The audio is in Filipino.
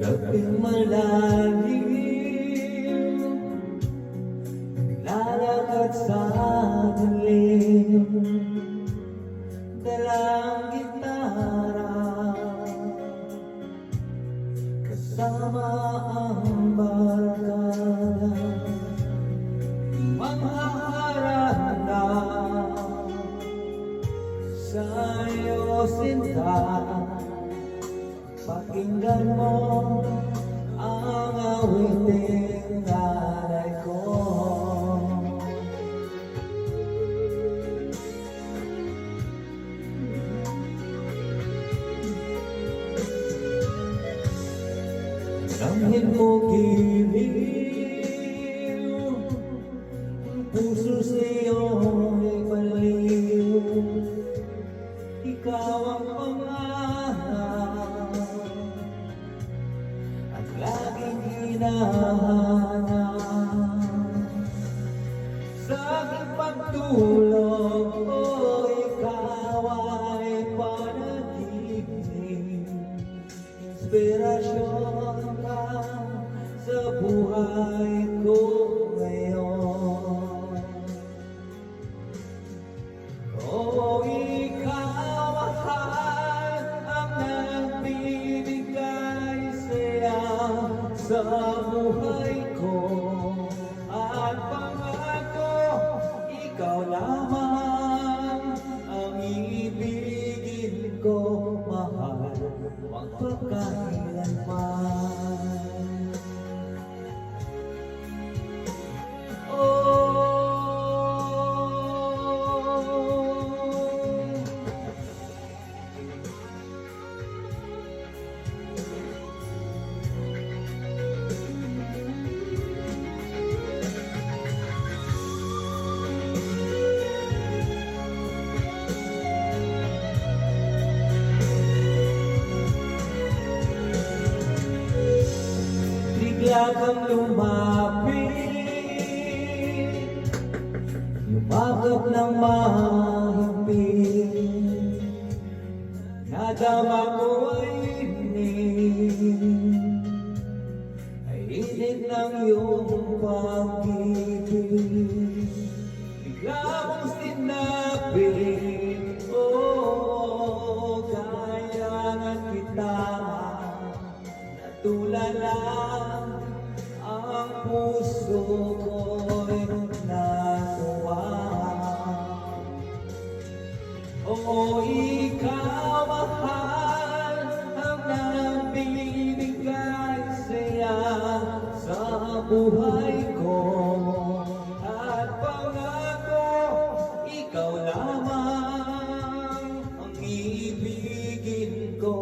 Gabing malalim, lalakad sa dilim, dalang gitara, kasama ang barkada, manghaharana sa iyo sinta. Pakinggan mo ang awiting nanay ko. Damhin mo giliw, ang puso sa'yo ay baliw. Ikaw ang pangarap at laging hinahanap. Sa aking pagtulog, oh, ikaw ay panaginip. Inspirasyon ka sa buhay ko ngayon. Oh, ikaw mahal ang nagbibigay saya sa buhay ko. At pangako, ikaw lamang ang ibigin ko, mahal, magpakailanman. Bigla kang lumapit, yumakap ng mahigpit, nadama ko ay init ng iyong pag-ibig. Bigla mong sinabi, oh, kailangan kita. Natulala ang puso ko'y natuwa. O ikaw mahal ang nagbibigay saya sa buhay ko. At pangako, ikaw lamang ang ibigin ko.